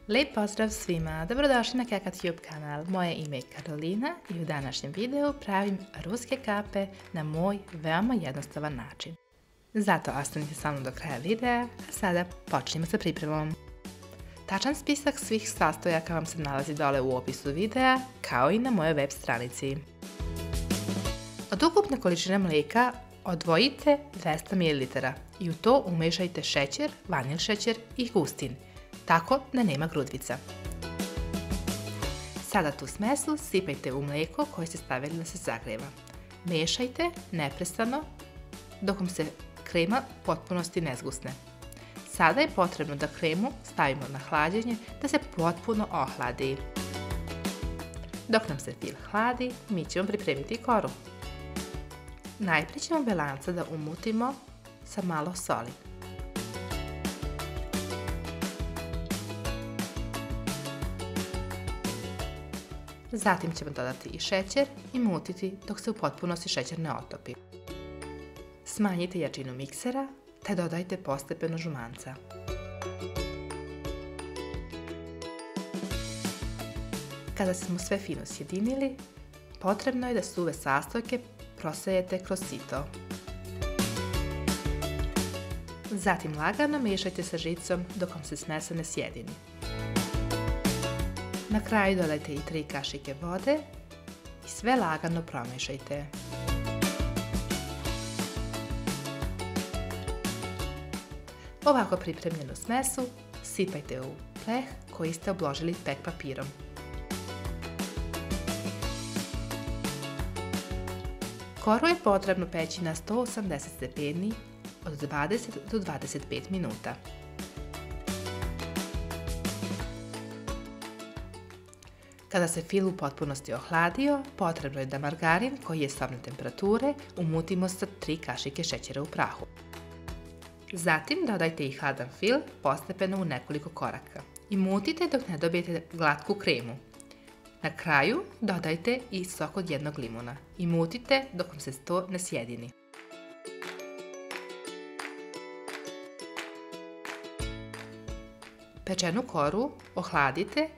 Lijep pozdrav svima, dobrodošli na KakaTube kanal. Moje ime je Karolina i u današnjem videu pravim ruske kape na moj veoma jednostavan način. Zato ostanite sa mnom do kraja videa, a sada počnemo sa pripremom. Tačan spisak svih sastojaka vam se nalazi dole u opisu videa, kao i na mojoj web stranici. Od ukupne količine mlijeka odvojite 200 ml i u to umešajte šećer, vanil šećer i gustin, tako da nema grudvica. Sada tu smesu sipajte u mlijeko koje ste stavili da se zagreva. Mešajte neprestano dok vam se krema u potpunosti ne zgusne. Sada je potrebno da kremu stavimo na hlađenje da se potpuno ohladi. Dok nam se fil hladi, mi ćemo pripremiti koru. Najprije ćemo belanca da umutimo sa malo soli. Zatim ćemo dodati i šećer i mutiti dok se u potpunosti šećer ne otopi. Smanjite jačinu miksera te dodajte postepeno žumanca. Kada smo sve fino sjedinili, potrebno je da suve sastojke prosejete kroz sito. Zatim lagano miješajte sa žicom dok vam se smesa ne sjedini. Na kraju dodajte i 3 kašike vode i sve lagano promešajte. Ovako pripremljenu smesu sipajte u pleh koji ste obložili pek papirom. Koru je potrebno peći na 180 stepeni od 20 do 25 minuta. Kada se fil u potpunosti ohladio, potrebno je da margarin koji je sobne temperature umutimo sa 3 kašike šećera u prahu. Zatim dodajte i hladan fil postepeno u nekoliko koraka i mutite dok ne dobijete glatku kremu. Na kraju dodajte i sok od jednog limuna i mutite dok vam se to ne sjedini. Pečenu koru ohladite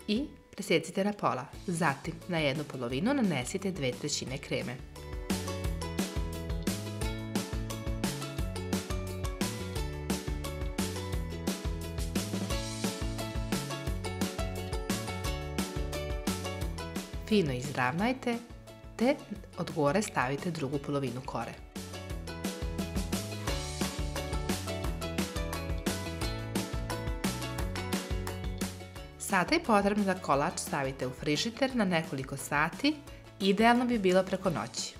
i presecite na pola, zatim na jednu polovinu nanesite 2/3 kreme. Fino izravnajte te od gore stavite drugu polovinu kore. Sada je potrebno da kolač stavite u frižider na nekoliko sati, idealno bi bilo preko noći.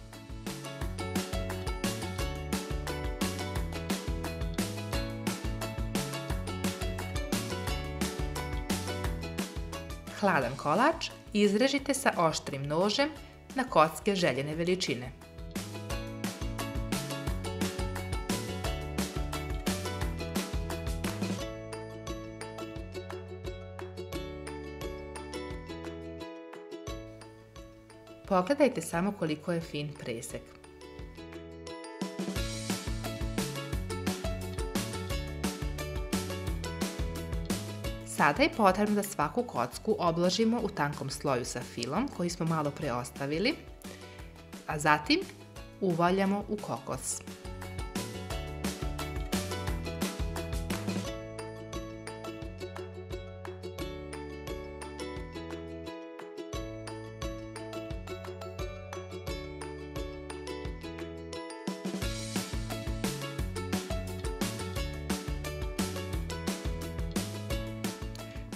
Hladan kolač izrežite sa oštrim nožem na kocke željene veličine. Pogledajte samo koliko je fin presek. Sada je potrebno da svaku kocku obložimo u tankom sloju sa filom koji smo malo pre ostavili, a zatim uvaljamo u kokos.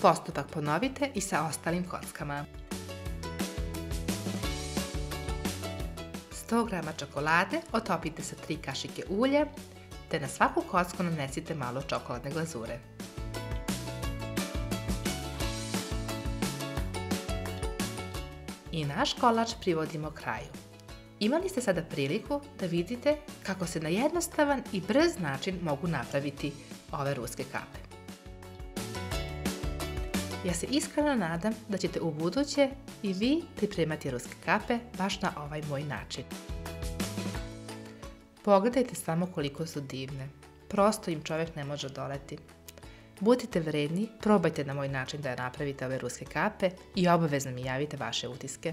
Postupak ponovite i sa ostalim kockama. 100 g čokolade otopite sa 3 kašike ulja, te na svaku kocku nanesite malo čokoladne glazure. I naš kolač privodimo kraju. Imali ste sada priliku da vidite kako se na jednostavan i brz način mogu napraviti ove ruske kape. Ja se iskreno nadam da ćete u buduće i vi pripremati ruske kape baš na ovaj moj način. Pogledajte samo koliko su divne. Prosto im čovjek ne može odoleti. Budite vredni, probajte na moj način da napravite ove ruske kape i obavezno mi javite vaše utiske.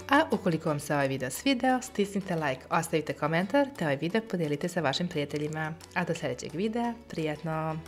A ukoliko vam se ovaj video svideo, stisnite like, ostavite komentar te ovaj video podijelite sa vašim prijateljima. A do sljedećeg videa, prijatno!